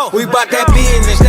We bout that business,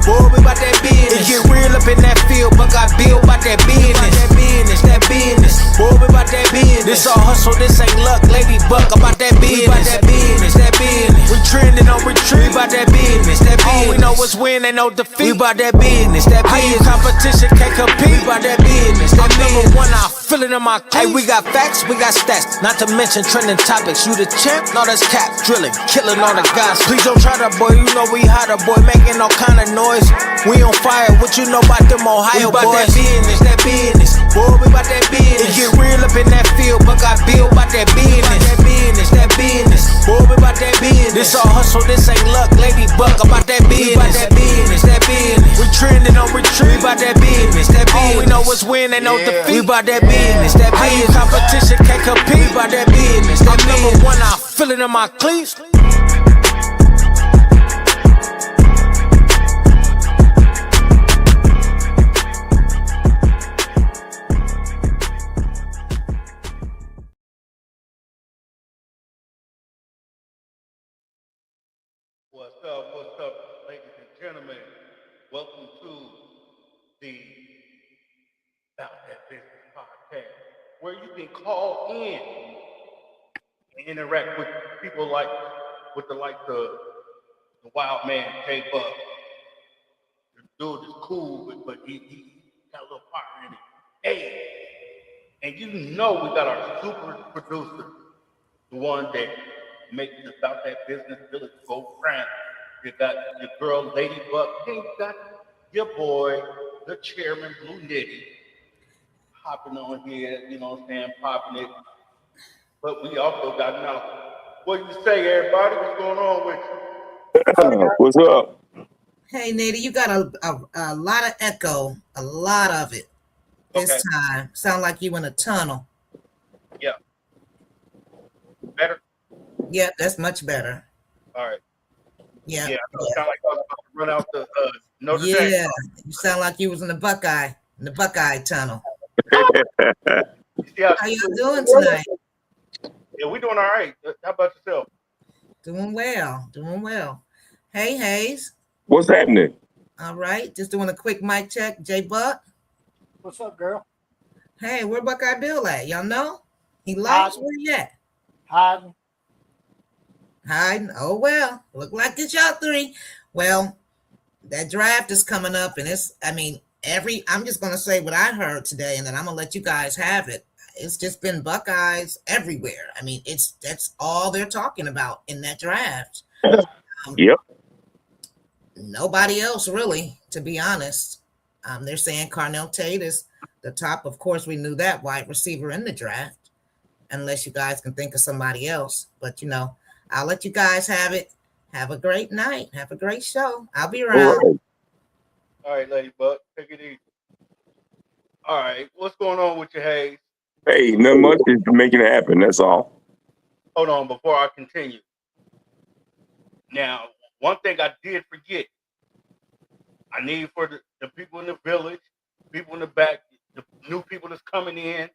boy, we bout that business. It get real up in that field, but got built bout that business, that business, boy, we bout that business. This all hustle, this ain't luck, lady buck, about that business. We bout that business, We trending on retreat, we bout that business, All we know is win, ain't no defeat. We bout that business, competition can't compete. We bout that business, I'm number one, I feel it in my cleats. Hey, we got facts, we got stats, not to mention trending topics. You the champ, no, that's cap, drilling, killing all the guys. Please don't try to, boy, you know we hotter, boy, making all kind of noise. We on fire, what you know about them Ohio boys? We bout that business, boy, we bout that business. It get real up in that field, but got built bout that business, that business, boy, we bout that business. This all hustle, this ain't luck, lady buck, about that business. We bout that business, We trending on retreat, we bout that business, All we know is win, ain't no defeat. We bout that business, competition can't compete. We bout that business, I'm number one, I feel it in my cleats. What's up, ladies and gentlemen? Welcome to the About That Business podcast, where you can call in and interact with people like the wild man, J Buck. The dude is cool, but he got a little fire in it. Hey, and you know we got our super producer, the one that makes About That Business village go round. You got your girl, Lady Buck. Hey, you got your boy, the chairman, Blue Nitty, hopping on here, you know what I'm saying, popping it. But we also got now. What do you say, everybody? What's going on with you? What's up? Hey, Nitty, you got a lot of echo, a lot of it this time. Sound like you in a tunnel. Yeah. Better? Yeah, that's much better. All right. Yeah. Yeah, I sound like I was about to run out the Notre Dame. Yeah, you sound like you was in the Buckeye tunnel. Yeah. How you doing tonight? Yeah, we doing all right. How about yourself? Doing well. Hey, Hayes. What's happening? All right, just doing a quick mic check. J Buck. What's up, girl? Hey, where Buckeye Bill at? Y'all know? He lost? Where he at? Hiding. Oh, well, look like it's y'all three. Well, that draft is coming up, and I'm just going to say what I heard today, and then I'm going to let you guys have it. It's just been Buckeyes everywhere. I mean, that's all they're talking about in that draft. Yep. Nobody else, really, to be honest. They're saying Carnell Tate is the top. Of course, we knew that wide receiver in the draft, unless you guys can think of somebody else. But, I'll let you guys have it. Have a great night. Have a great show. I'll be around. All right, Lady Buck. Take it easy. All right. What's going on with you, Hayes? Hey, nothing much. Just making it happen. That's all. Hold on before I continue. Now, one thing I did forget. I need for the people in the village, people in the back, the new people that's coming in,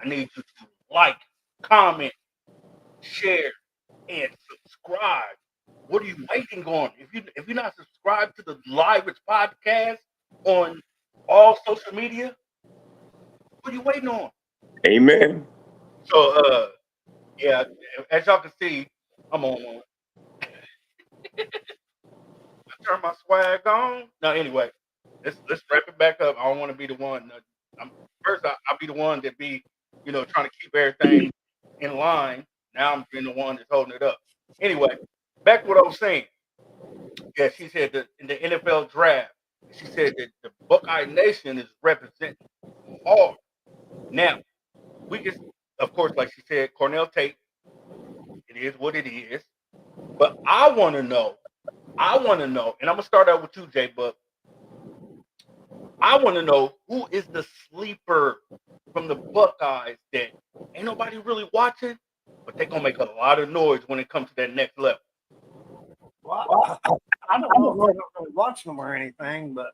I need you to like, comment, share, and subscribe. What are you waiting on? If you're not subscribed to the Live Rich podcast on all social media, what are you waiting on? Amen. So yeah, as y'all can see, I'm on one. I turn my swag on. No, anyway, let's wrap it back up. I don't want to be the one. I'll be the one that be, trying to keep everything in line. Now I'm being the one that's holding it up. Anyway, back to what I was saying. Yeah, she said that in the NFL draft, she said that the Buckeye Nation is representing hard. Now, we just, of course, like she said, Carnell Tate, it is what it is. But I want to know, and I'm going to start out with you, J Buck. I want to know who is the sleeper from the Buckeyes that ain't nobody really watching, but they're going to make a lot of noise when it comes to that next level. Well, I don't know if they're not really watching them or anything, but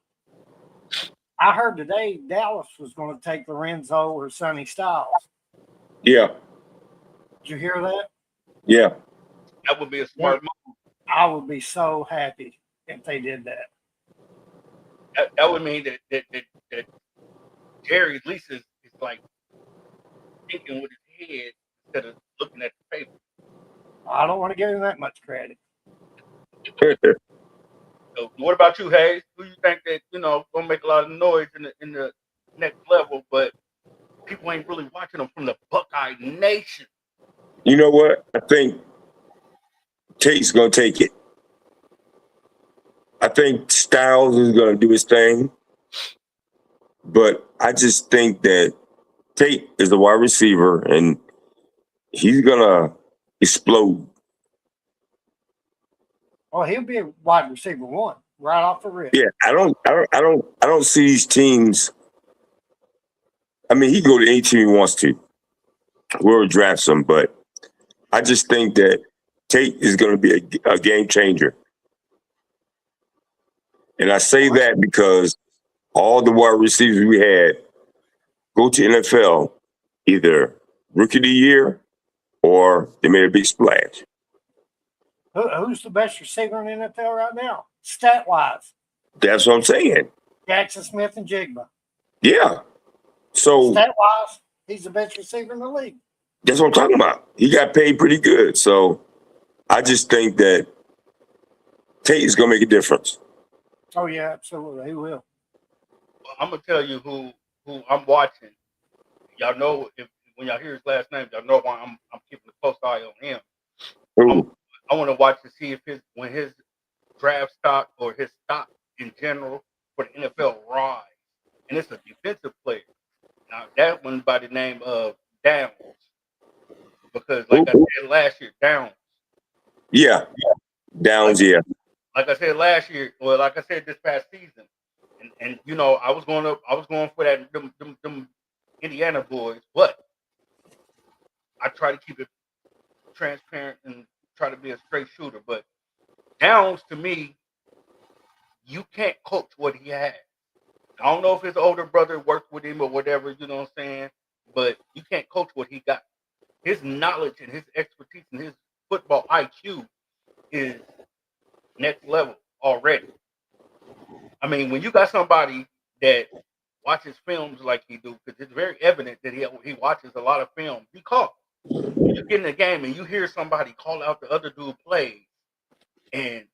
I heard today Dallas was going to take Lorenzo or Sonny Styles. Yeah. Did you hear that? Yeah. That would be a smart move. I would be so happy if they did that. That would mean that Jerry at least is like thinking with his head instead of looking at the paper. I don't want to give him that much credit. So what about you, Hayes? Who you think that gonna make a lot of noise in the next level, but people ain't really watching them from the Buckeye Nation? You know what? I think Tate's gonna take it. I think Styles is gonna do his thing, but I just think that Tate is a wide receiver and he's gonna explode. Well, he'll be a wide receiver one right off the rip. Yeah, I don't see these teams. I mean, he can go to any team he wants to. Whoever drafts him, but I just think that Tate is going to be a game changer. And I say that because all the wide receivers we had go to NFL, either rookie of the year or they made a big splash. Who's the best receiver in the NFL right now? Stat wise. That's what I'm saying. Jackson Smith and Jigba. Yeah. So Stat wise, he's the best receiver in the league. that's what I'm talking about. He got paid pretty good. So I just think that Tate is going to make a difference. Oh yeah, absolutely, he will. Well, I'm gonna tell you who I'm watching. Y'all know when y'all hear his last name, y'all know why I'm keeping a close eye on him. Ooh. I want to watch to see if his draft stock or his stock in general for the NFL rise, and it's a defensive player. Now that one by the name of Downs, because like I said last year, Downs. Yeah. Downs, yeah. Like I said last year, well, like I said this past season, and I was going for that them Indiana boys, but I try to keep it transparent and try to be a straight shooter. But Downs, to me, you can't coach what he has. I don't know if his older brother worked with him or whatever, you know what I'm saying? But you can't coach what he got. His knowledge and his expertise and his football IQ is next level already. I mean, when you got somebody that watches films like he do, because it's very evident that he watches a lot of film, he calls. You get in the game and you hear somebody call out the other dude plays, and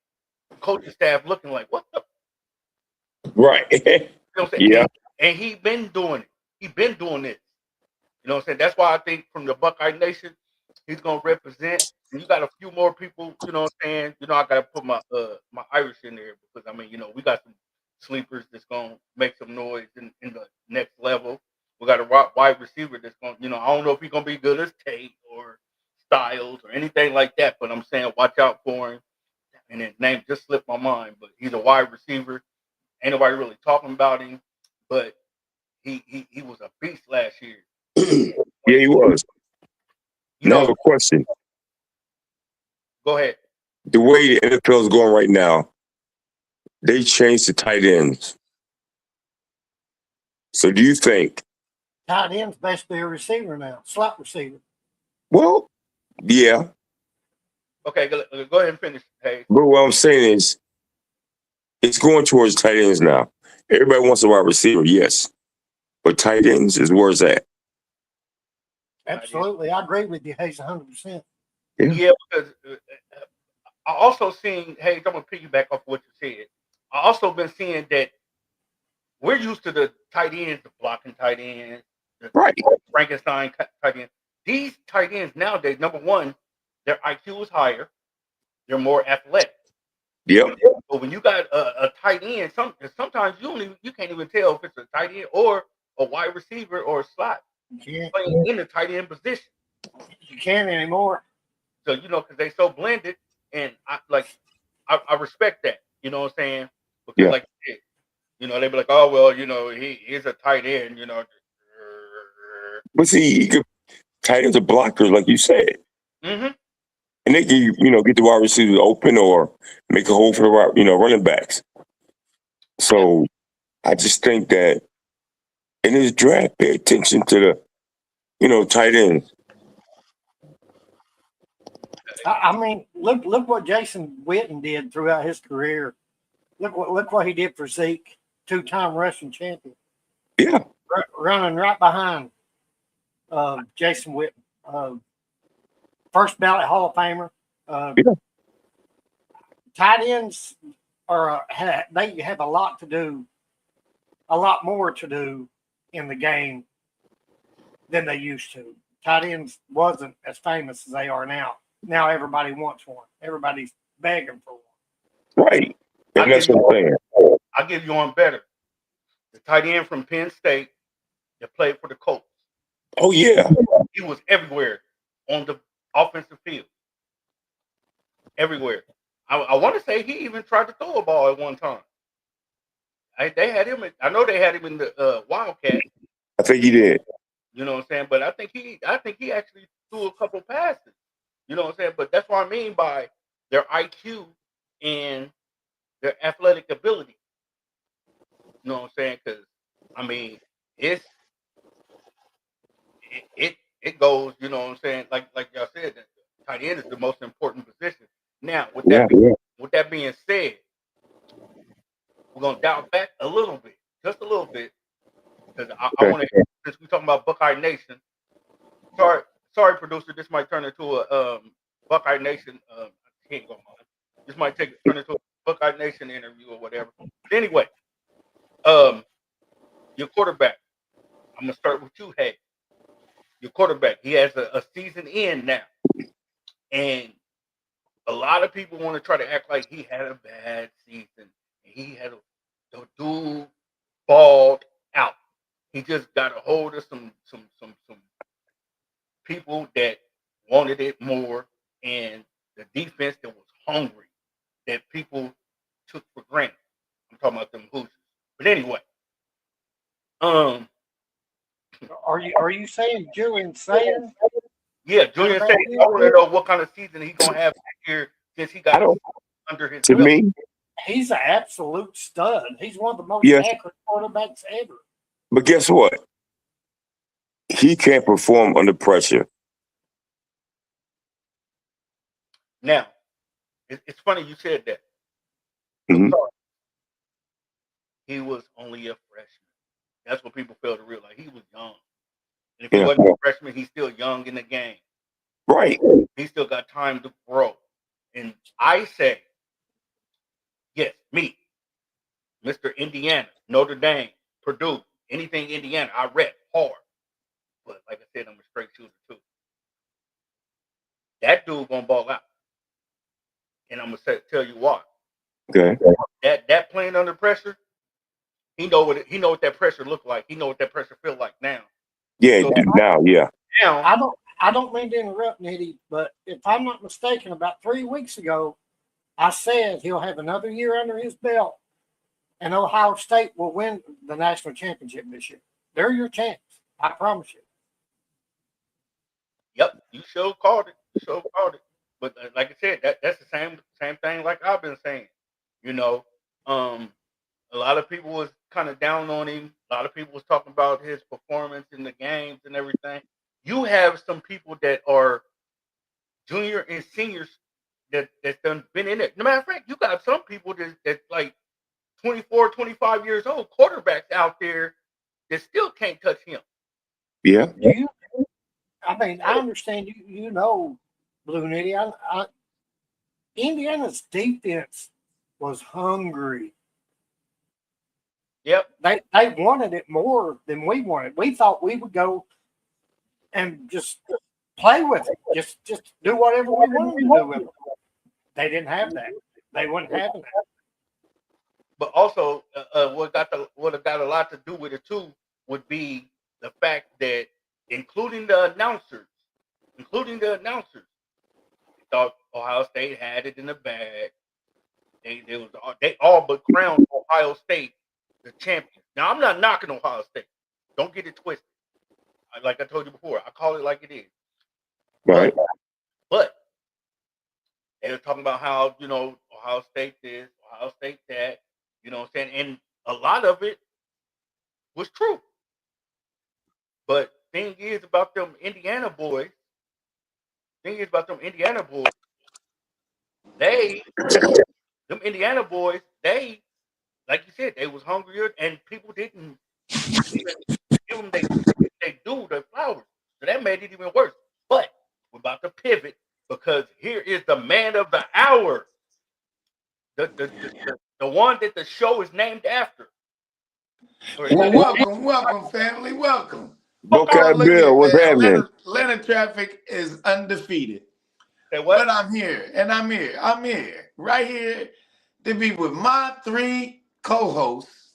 coaching staff looking like, what the? Right. You know what I'm saying? Yeah. And he been doing it. He been doing this. You know what I'm saying? That's why I think from the Buckeye Nation, he's gonna represent. And you got a few more people. You know what I'm saying? I gotta put my my Irish in there because I mean, we got some sleepers that's gonna make some noise in the next level. We got a wide receiver that's gonna, I don't know if he's gonna be good as Tate or Styles or anything like that, but I'm saying watch out for him. And his name just slipped my mind, but he's a wide receiver. Ain't nobody really talking about him, but he was a beast last year. Yeah, he was. Now I have a question. Go ahead. The way the NFL is going right now, they changed the tight ends. So do you think? Tight end's basically a receiver now, slot receiver. Well, yeah. Okay, go ahead and finish. Hey, But what I'm saying is, it's going towards tight ends now. Everybody wants a wide receiver, yes. But tight ends is where it's at. Absolutely, I agree with you, Hayes, 100%. yeah, because I also seen. Hey, I'm gonna piggyback off what you said. I also been seeing that we're used to the tight ends, the blocking tight ends, the Right. Frankenstein tight ends. These tight ends nowadays, number one, their IQ is higher. They're more athletic. Yep. But when you got a tight end, sometimes you can't even tell if it's a tight end or a wide receiver or a slot playing in the tight end position. You can't anymore. So because they so blended, and I respect that. You know what I'm saying? Because Yeah. like they be like, oh well, he's a tight end. But see, tight ends are blockers, like you said. Mm-hmm. And they can, get the wide receivers open or make a hole for the running backs. So I just think that in this draft, pay attention to the, tight ends. I mean, look what Jason Witten did throughout his career. Look what he did for Zeke, 2-time Russian champion, Yeah. running right behind Jason Witten, first ballot Hall of Famer. Yeah. Tight ends they have a lot to do, a lot more to do in the game than they used to. Tight ends wasn't as famous as they are now. Now everybody wants one. Everybody's begging for one. Right. And that's what I'm saying. I'll give you one better. The tight end from Penn State that played for the Colts. Oh, yeah. He was everywhere on the offensive field. Everywhere. I want to say he even tried to throw a ball at one time. They had him. I know they had him in the Wildcat. I think he did. You know what I'm saying? But I think he actually threw a couple passes. You know what I'm saying? But that's what I mean by their IQ and their athletic ability. You know what I'm saying? Because I mean, it goes. You know what I'm saying? Like y'all said, that tight end is the most important position. Now, with that being said, we're gonna dial back a little bit, just a little bit, because I want to. Since we're talking about Buckeye Nation, sorry, producer, this might turn into a Buckeye Nation. I can't go on. This might turn into a Buckeye Nation interview or whatever. But anyway, your quarterback. I'm gonna start with you, Hay. Your quarterback. He has a season in now, and a lot of people want to try to act like he had a bad season. He had the dude balled out. He just got a hold of some people that wanted it more, and the defense that was hungry, that people took for granted. I'm talking about them Hoosiers. But anyway, Are you saying Julian Sayers? yeah, Julian said I want to know what kind of season he's gonna have this year since he got under his To belt. me, He's an absolute stud. He's one of the most Yes. accurate quarterbacks ever. but guess what? He can't perform under pressure. Now, it's funny you said that. Mhm. He was only a freshman. That's what people fail to realize. He was young. And if he Yeah. wasn't a freshman, he's still young in the game. Right. He still got time to grow. And I say, yes, me, Mr. Indiana, Notre Dame, Purdue, anything Indiana, I rep hard. But like I said, I'm a straight shooter too. That dude gonna ball out. And I'm gonna tell you why. Okay. That playing under pressure, he know what that pressure look like. He know what that pressure feel like now. Yeah. So Now, yeah. now I don't mean to interrupt, Nitty, but if I'm not mistaken, about 3 weeks ago, I said he'll have another year under his belt, and Ohio State will win the national championship this year. They're your chance. I promise you. Yep, you sure called it. But like I said, that's the same thing like I've been saying. You know, a lot of people was kind of down on him. A lot of people was talking about his performance in the games and everything. You have some people that are junior and seniors that's done been in it. No matter of fact, you got some people that's like 24, 25 years old, quarterbacks out there that still can't touch him. Yeah. I mean, I understand you know, Blue Nitty. Indiana's defense was hungry. Yep. They wanted it more than we wanted. We thought we would go and just play with it, just do whatever we wanted to do with it. They didn't have that. They weren't having that. But also, what got a lot to do with it too would be the fact that, including the announcers, thought Ohio State had it in the bag. They all but crowned Ohio State the champion. Now, I'm not knocking Ohio State. Don't get it twisted. Like I told you before, I call it like it is. Right. But they were talking about how, Ohio State this, Ohio State that, you know what I'm saying? And a lot of it was true. But thing is about them Indiana boys, them Indiana boys, they, like you said, they was hungrier, and people didn't even give them their flowers. So that made it even worse. But we're about to pivot because here is the man of the hour, the one that the show is named after. Well, welcome, family, welcome. Buckeye Look Bill, here, what's man. happening? Atlanta Traffic is undefeated. Say what? But I'm here, and I'm here, right here to be with my 3 co-hosts.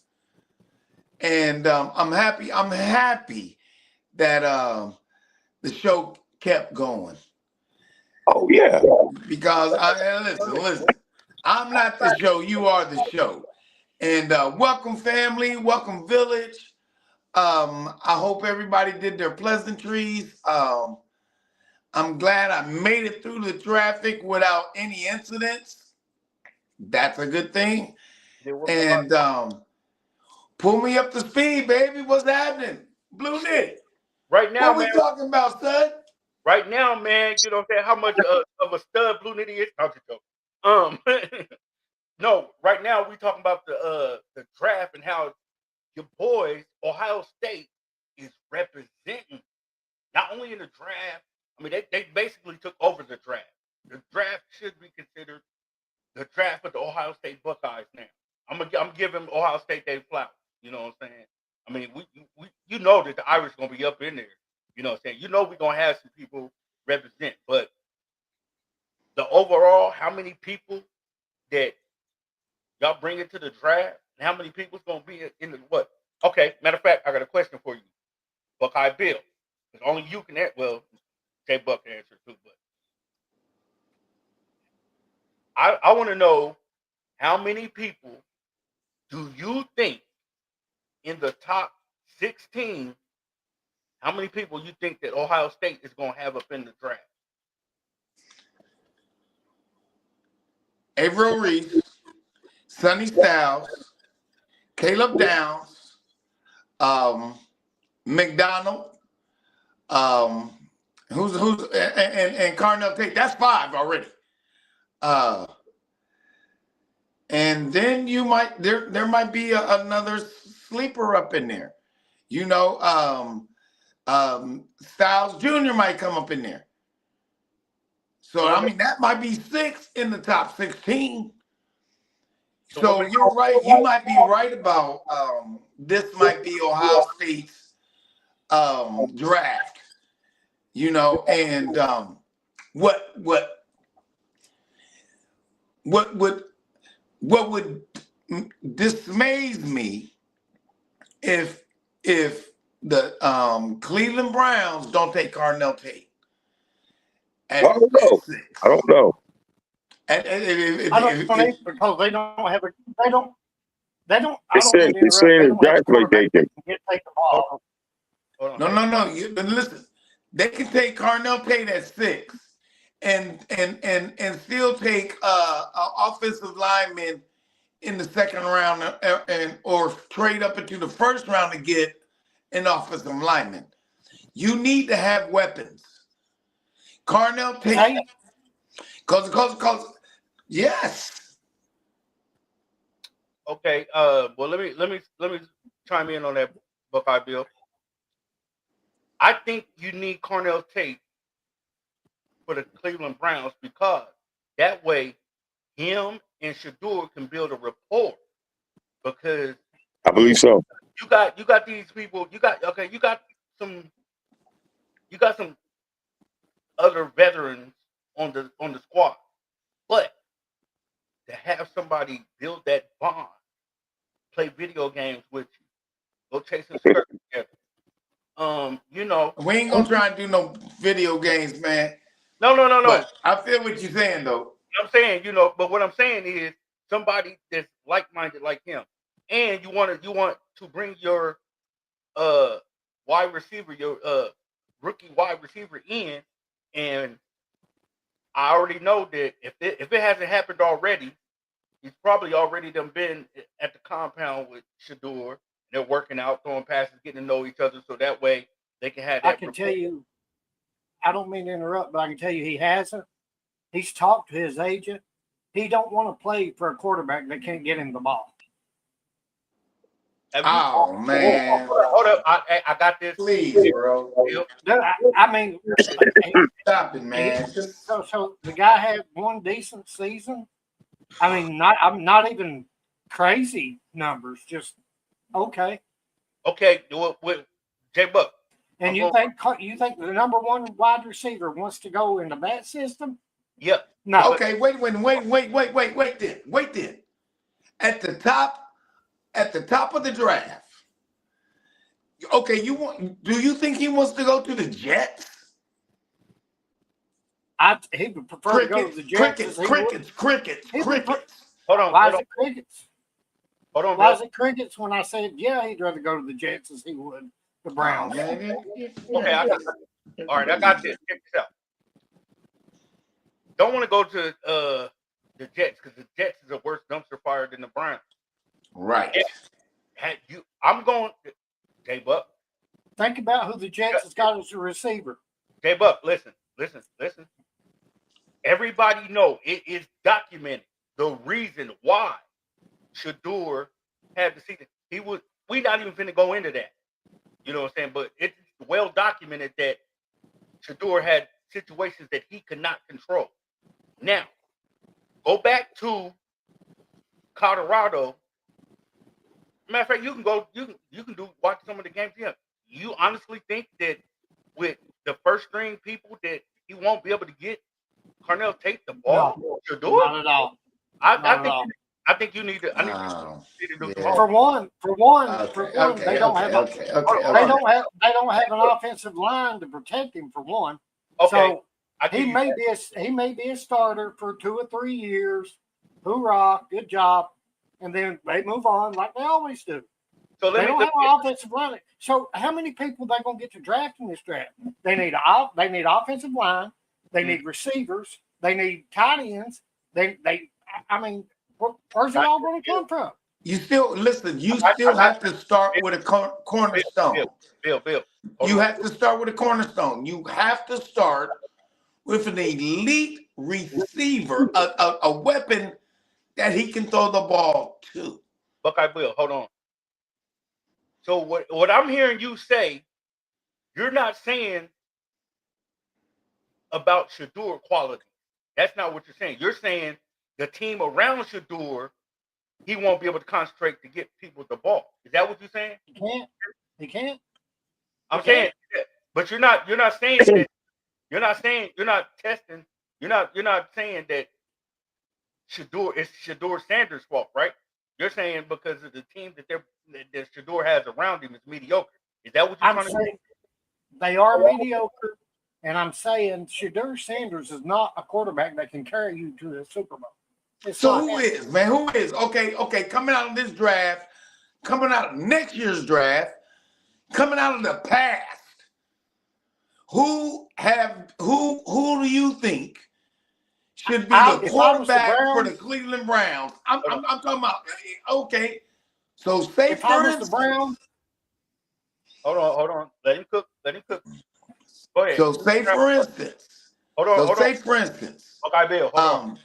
And I'm happy that the show kept going. Oh yeah. Because listen, I'm not the show, you are the show. And welcome, family, welcome, village. I hope everybody did their pleasantries. I'm glad I made it through the traffic without any incidents. That's a good thing. And pull me up to speed, baby. What's happening? Blue Nick. Right now, what man. we talking about, stud? Right now, man, you know what I'm saying? How much of a stud Blue Nitty is? I'll just joke. No, right now we talking about the draft and how your boys, Ohio State, is representing not only in the draft. I mean, they basically took over the draft. The draft should be considered the draft of the Ohio State Buckeyes now. I'm giving Ohio State their flowers. You know what I'm saying? I mean, we you know that the Irish gonna be up in there. You know what I'm saying? You know we're gonna have some people represent, but the overall, how many people that y'all bring it to the draft, and how many people's gonna be in the what? Okay, matter of fact, I got a question for you, Buckeye Bill. Because only you can answer. Well, Jay Buck can answer too, but I want to know how many people do you think in the top 16? How many people you think that Ohio State is gonna have up in the draft? Averill Reese, Sonny Styles, Caleb Downs, McDonald, who's and Carnell Tate. That's 5 already. And then there might be another sleeper up in there. You know, Styles Jr. might come up in there. So I mean that might be 6 in the top 16. So you're right. You might be right about this might be Ohio State's draft. You know, and what would dismays me if the Cleveland Browns don't take Carnell Tate. I don't know. I don't know. I don't think because they don't have a they don't. It's saying draft like they can. No. Listen, they can take Carnell Tate at 6, and still take offensive linemen in the 2nd round, or trade up into the 1st round to get an offensive lineman. You need to have weapons. Carnell Tate, because yes. Okay. Well, let me chime in on that, Buckeye Bill. I think you need Carnell Tate for the Cleveland Browns because that way him and Shedeur can build a rapport. Because I believe so. You got these people. You got some other veterans on the squad, but to have somebody build that bond, play video games with you, go chase a skirt together. You know, we ain't gonna try and do no video games, man. No. But I feel what you're saying, though. I'm saying, you know, but what I'm saying is somebody that's like-minded like him, and you want to bring your wide receiver, your rookie wide receiver in, and I already know that if it hasn't happened already, he's probably already been at the compound with Shedeur. They're working out, throwing passes, getting to know each other, so that way they can have that. I can tell you, I don't mean to interrupt, but I can tell you he hasn't. He's talked to his agent, he don't want to play for a quarterback that can't get him the ball. Oh man! Hold up. I got this. Please, bro. Dude, I mean, Stop it, man. so the guy had one decent season. I mean, I'm not even crazy numbers, just okay. Okay, with J Buck. And you think the number one wide receiver wants to go into that system? Yep. No. Okay, wait then. At the top of the draft. Okay, do you think he wants to go to the Jets? He would prefer to go to the Jets. Crickets. Hold on. Why is it crickets? Hold on, Why Bill. is it crickets when I said, yeah, he'd rather go to the Jets as he would the Browns? Okay, all right, I got this. Check this out. Don't want to go to the Jets because the Jets is a worse dumpster fire than the Browns. Right. I'm going J Buck. Think about who the Jets has got as a receiver. J Buck, listen. Everybody know it is documented the reason why Shedeur had the season. We not even finna go into that. You know what I'm saying? But it's well documented that Shedeur had situations that he could not control. Now, go back to Colorado. Matter of fact, you can watch some of the games here. You honestly think that with the first string people that he won't be able to get Carnell Tate the ball? No, Shedeur? not at all. I think you need to. I need to do yeah. For one, they don't have an offensive line to protect him. For one, Okay. So he may be a starter for 2 or 3 years. Hoorah, good job, and then they move on like they always do. So They don't have an offensive line. So how many people they gonna get to draft in this draft? They need offensive line. They need receivers. They need tight ends. I mean, where's it all going to come from? You still have to start with a cornerstone. Bill. You have to start with a cornerstone. You have to start with an elite receiver, a weapon that he can throw the ball to. Buckeye Bill, hold on. So what I'm hearing you say, you're not saying about Shedeur quality. That's not what you're saying. You're saying the team around Shedeur, he won't be able to concentrate to get people the ball. Is that what you're saying? He can't. I'm saying, but you're not saying that. You're not saying that it's Shedeur Sanders' fault, right? You're saying because of the team that Shedeur has around him is mediocre. Is that what you're trying to say? They are mediocre, and I'm saying Shedeur Sanders is not a quarterback that can carry you to the Super Bowl. So who is, man? Who is? Okay. Coming out of this draft, coming out of next year's draft, coming out of the past, who do you think should be the quarterback for the Cleveland Browns? I'm talking about. Okay, so say if for I was instance, the Browns. Hold on. Let him cook. Go ahead. So say for instance. Hold on. For instance. Okay, Bill. Hold on.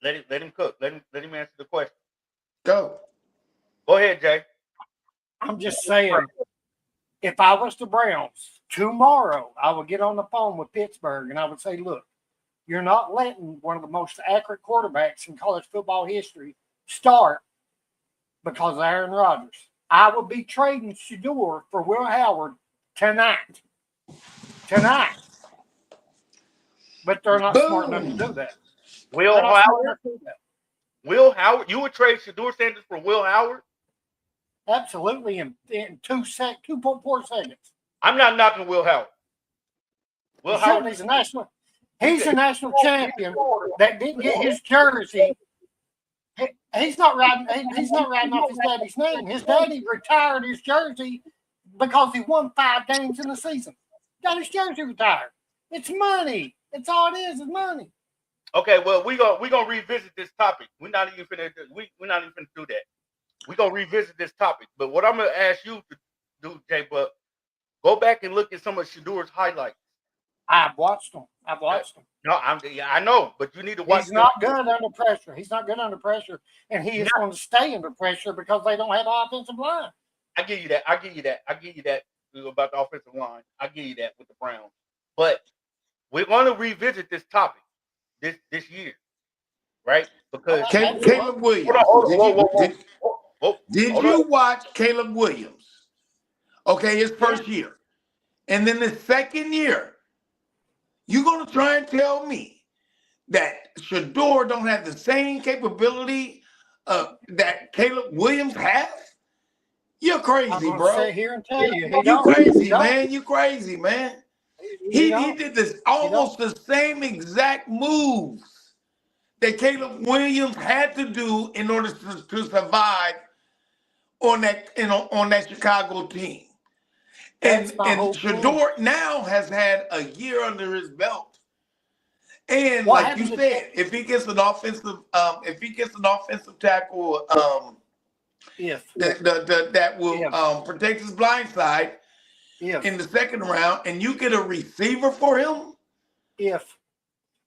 Let him cook. Let him answer the question. Go ahead, Jay. I'm just saying, if I was the Browns tomorrow, I would get on the phone with Pittsburgh and I would say, look, you're not letting one of the most accurate quarterbacks in college football history start because of Aaron Rodgers. I would be trading Shedeur for Will Howard tonight. But they're not smart enough to do that. Will Howard? You would trade Shedeur Sanders for Will Howard? Absolutely, in 2.4 seconds. I'm not knocking Will Howard. He's a national champion that didn't get his jersey. He's not riding off his daddy's name. His daddy retired his jersey because he won 5 games in the season. Got his jersey retired. It's money. It's all it is money. Okay, well, we're gonna revisit this topic. We're not even finna do that. We're gonna revisit this topic. But what I'm gonna ask you to do, Jay Buck, go back and look at some of Shedeur's highlights. I've watched him. No, I know, but you need to watch. He's not good under pressure. He's not good under pressure, and he is going to stay under pressure because they don't have an offensive line. I give you that. I give you that about the offensive line. I give you that with the Browns. But we're going to revisit this topic this year, right? Because Caleb Williams. Did you watch Caleb Williams? Okay, his first year. And then the second year, you're going to try and tell me that Shedeur don't have the same capability that Caleb Williams has? You're crazy, bro. Sit here and tell you, You crazy, man. You crazy, man. He did this almost the same exact moves that Caleb Williams had to do in order to survive on that Chicago team. And Shedeur now has had a year under his belt. And like you said, if he gets an offensive tackle, that will protect his blind side in the second round, and you get a receiver for him. A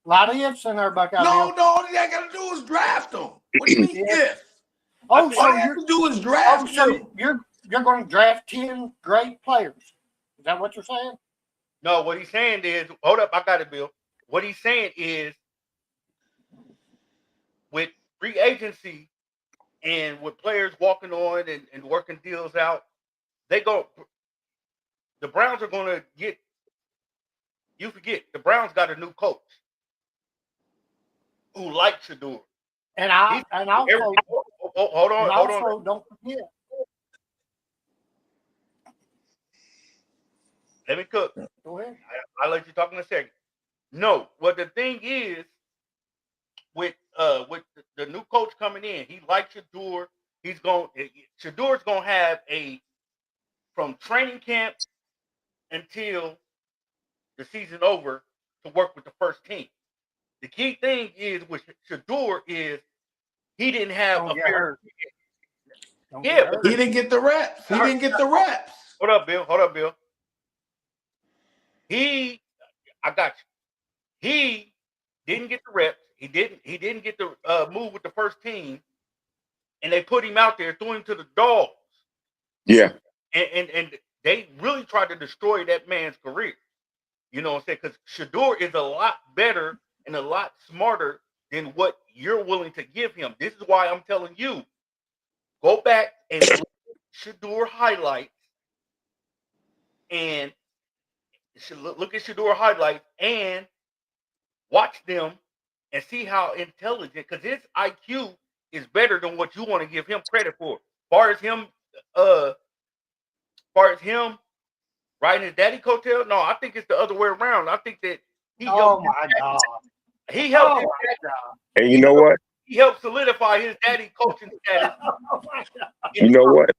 lot of ifs in there, Buckeye. No, all you gotta do is draft him. What do you mean if? Oh, all you have to do is draft him. You're going to draft 10 great players. Is that what you're saying? No, what he's saying is, hold up, I got it, Bill. What he's saying is, with free agency and with players walking on and working deals out, the Browns are going to get, you forget, the Browns got a new coach who likes Shedeur. And also, hold on. Don't forget. Let me cook. Go ahead. I'll let you talk in a second. No, well, the thing is, with the new coach coming in, he likes Shedeur. Shedeur's going to have from training camp until the season over to work with the first team. The key thing is with Shedeur is he didn't have a fair. Yeah, he didn't get the reps. Hold up, Bill. I got you. He didn't get the reps. He didn't get the move with the first team, and they put him out there, threw him to the dogs. Yeah. And they really tried to destroy that man's career. You know what I'm saying? Because Shedeur is a lot better and a lot smarter than what you're willing to give him. This is why I'm telling you, go back and look at Shedeur highlights and watch them and see how intelligent, because his IQ is better than what you want to give him credit for. As far as him riding his daddy coattail, no, I think it's the other way around. I think that he helped. He helped. And you know what? He helped solidify his daddy coaching status. You know what?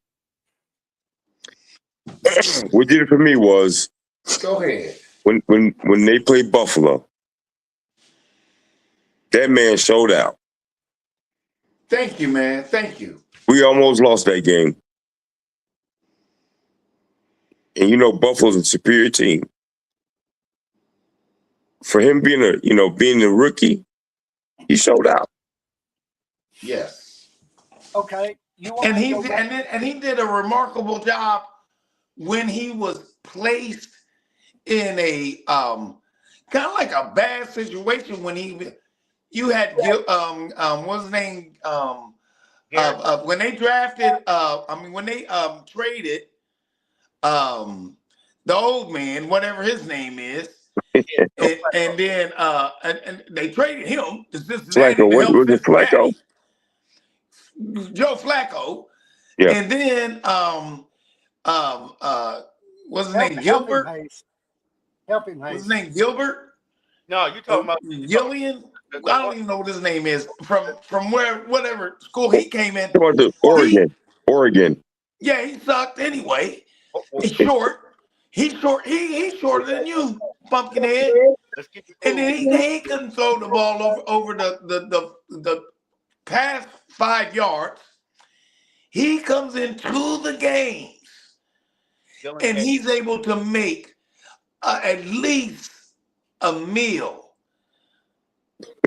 What did it for me was, go ahead. When they played Buffalo, that man showed out. Thank you, man. Thank you. We almost lost that game. And you know, Buffalo's a superior team. For him being a rookie, he showed out. Yes. Okay. And he did a remarkable job when he was placed in a kind of like a bad situation when you had what's his name when they drafted when they traded the old man, whatever his name is, and then and they traded him to Cincinnati. Flacco, was it Flacco? Joe Flacco. Yeah. And then what's his name? Gilbert. Help him, What's his name? Gilbert? No, you're talking about Gillian. I don't even know what his name is. From whatever school he came in. Oregon. Yeah, he sucked anyway. He's short. He's shorter than you, Pumpkinhead. And then he couldn't throw the ball over the past 5 yards. He comes into the games and he's able to make at least a meal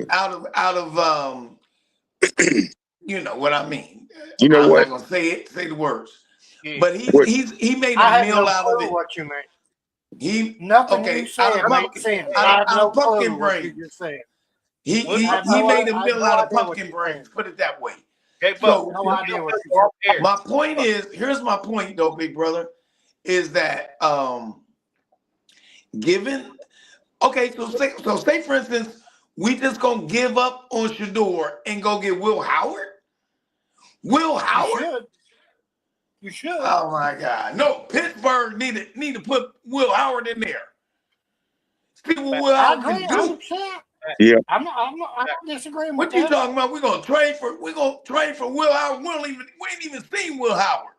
out of you know what I mean. You know I'm what? not gonna say the words, Yeah. but he made a I have meal no out of clue it. what you mean. He Nothing okay you said out makes sense. I out have of no pumpkin clue what you brains. just said. He What? he, I have he no made I a have meal no out of idea what pumpkin you're brains. saying. Put it that way. J Buck, So No idea what you're off saying. air. my point is, here's my point though, big brother, is that given okay, so say for instance, we just gonna give up on Shador and go get Will Howard? Will You Howard? should. You should. Oh my God. No, Pittsburgh need to put Will Howard in there. See what Will I Howard agree can do. 100%. Yeah. I'm not disagreeing with What you that. talking about? We're gonna trade for Will Howard. We ain't even seen Will Howard.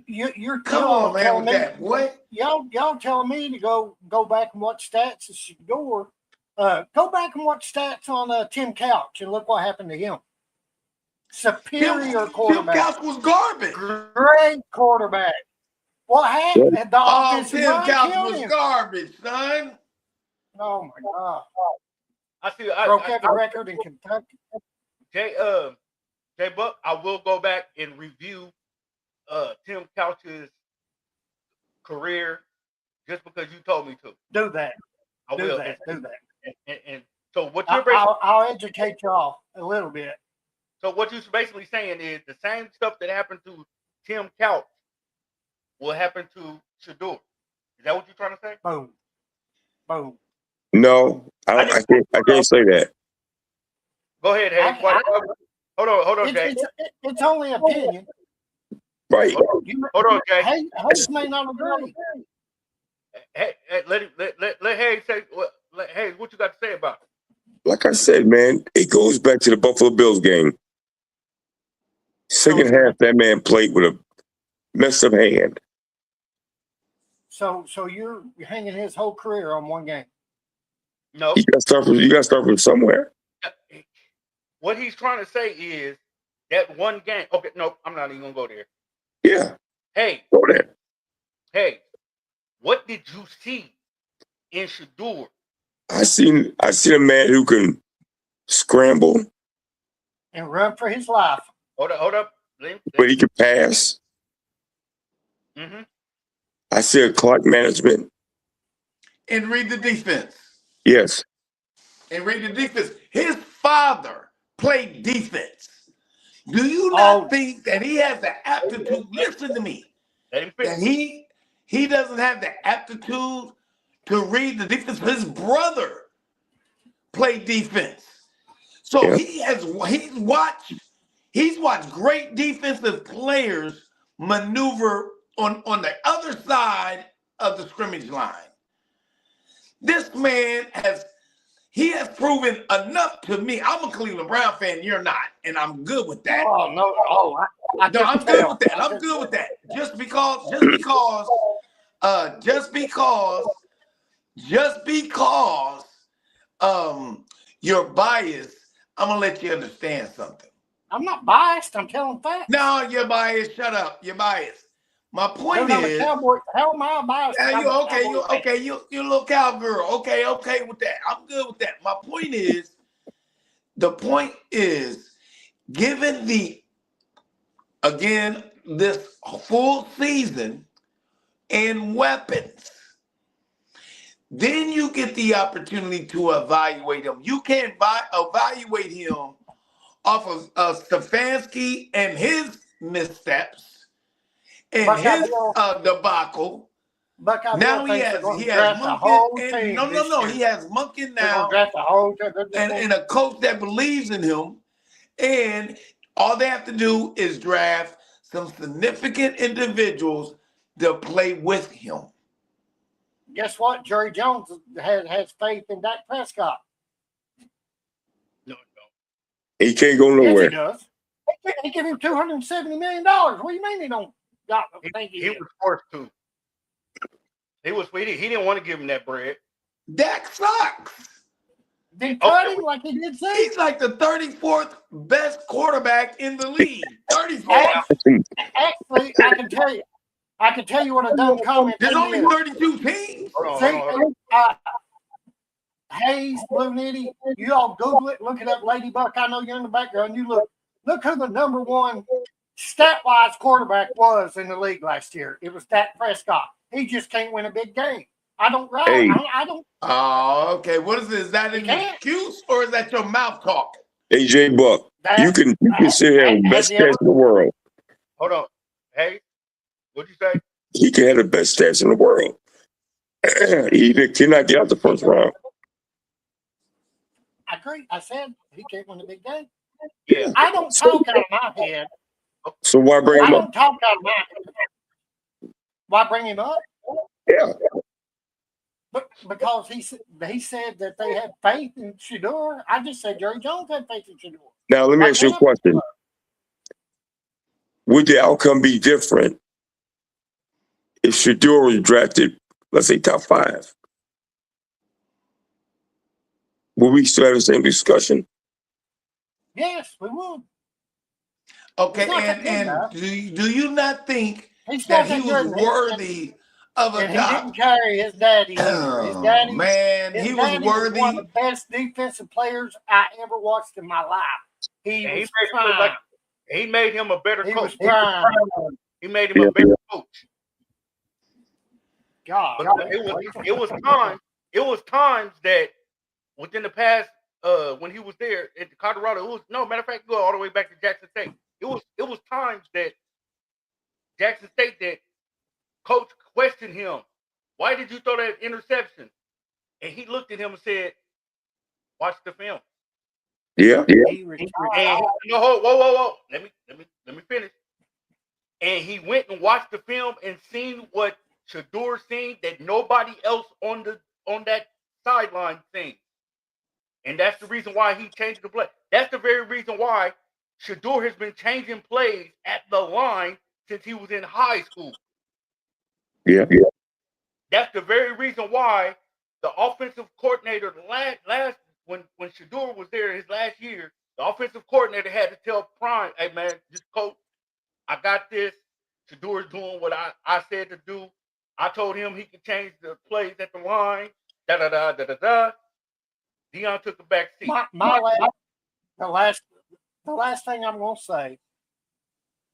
You're Come y'all on, man, telling with me that, boy. y'all telling me to go back and watch stats of Shador. Go back and watch stats on Tim Couch and look what happened to him. Superior Tim quarterback, Couch was garbage. great quarterback. What happened? The Oh, offensive Tim line Couch killed was him. garbage, son. Oh my God! I see. Broke every record in Kentucky. J Buck, I will go back and review Tim Couch's career just because you told me to. Do that. I Do will. that. Do that. And so what you're basically, I'll educate y'all a little bit. so what you're basically saying is the same stuff that happened to Tim Couch will happen to Shador. Is that what you're trying to say? Boom. Boom. No, I can't say that. Go ahead, Hayes. Hold on, Jay. It's only opinion. Right. Hold on, Jay. Hayes may not agree. Hey, let Hayes say. Hayes, what you got to say about it? Like I said, man, it goes back to the Buffalo Bills game. Second half, that man played with a messed up hand. So you're hanging his whole career on one game. No. You got to start from somewhere. What he's trying to say is that one game. Okay, no, I'm not even gonna go there. Yeah. Hey, Go there. hey, what did you see in Shador? I seen a man who can scramble, And run for his life. Hold up. but he can pass. Mm-hmm. I see a clock management. And read the defense. Yes. And read the defense. His father played defense. Do you not think that he has the aptitude? Listen to me. That he doesn't have the aptitude to read the defense. His brother played defense. So he's watched great defensive players maneuver on the other side of the scrimmage line. This man has proven enough to me. I'm a Cleveland Brown fan. You're not, and I'm good with that. Oh no! Oh, I'm good with that. I'm good with that. Just because you're biased, I'm gonna let you understand something. I'm not biased. I'm telling facts. No, you're biased. Shut up. You're biased. My point is, Cowboy. How am I biased? You're a little cowgirl. Okay with that. I'm good with that. My point is, given this full season and weapons, then you get the opportunity to evaluate him. You can't evaluate him off of Stefanski and his missteps and his debacle. Now he has Monken. No. He has Monken now, and a coach that believes in him. And all they have to do is draft some significant individuals to play with him. Guess what? Jerry Jones has faith in Dak Prescott. No. He can't go nowhere. Yes, he does. They give him $270 million. What do you mean he don't? He was forced to. He didn't want to give him that bread. Dak sucks. They cut him like he did say. He's like the 34th best quarterback in the league. 34th. Actually, I can tell you what a dumb comment. There's only 32 teams. Hold on. Hayes, Blue Nitty, you all Google it, look it up, Lady Buck. I know you're in the background. You look who the number one stat-wise quarterback was in the league last year. It was Dak Prescott. He just can't win a big game. I don't. Hey. I don't. Oh, okay. What is this? Is that an can't. excuse or is that your mouth talking? AJ Buck, you can sit here and have the best stats in the world. Hold on. Hey, what'd you say? He can have the best stats in the world. He cannot get out the first round. I agree. I said he can't win a big game. Yeah. I don't talk out of my head. So why bring I him up? don't talk out of my head. Why bring him up? Yeah. But because he said that they had faith in Shedeur. I just said Jerry Jones had faith in Shedeur. Now let me ask you a question. Would the outcome be different if Shedeur was drafted, let's say, top 5? Will we still have the same discussion? Yes, we would. Okay, He's not that good, and though. do you not think He's that not he that was good. worthy of a And he didn't job? carry his daddy. Either. His Oh, daddy, man, his he was daddy worthy. one of the best defensive players I ever watched in my life. He And was prime. he made him a better He coach. was prime. He made him a better coach. God, But it was times that within the past when he was there at Colorado, matter of fact, go all the way back to Jackson State. It was times that Jackson State that coach questioned him. Why did you throw that interception? And he looked at him and said, "Watch the film." Yeah. he retired. And whoa. Let me finish. And he went and watched the film and seen what Shedeur seen that nobody else on that sideline seen. And that's the reason why he changed the play. That's the very reason why Shedeur has been changing plays at the line since he was in high school. Yeah. That's the very reason why the offensive coordinator last when Shedeur was there his last year, the offensive coordinator had to tell Prime, "Hey man, just coach, I got this. Shedeur's doing what I said to do. I told him he could change the plays at the line. Da da da da da da." Deion took the back seat. The last thing I'm gonna say.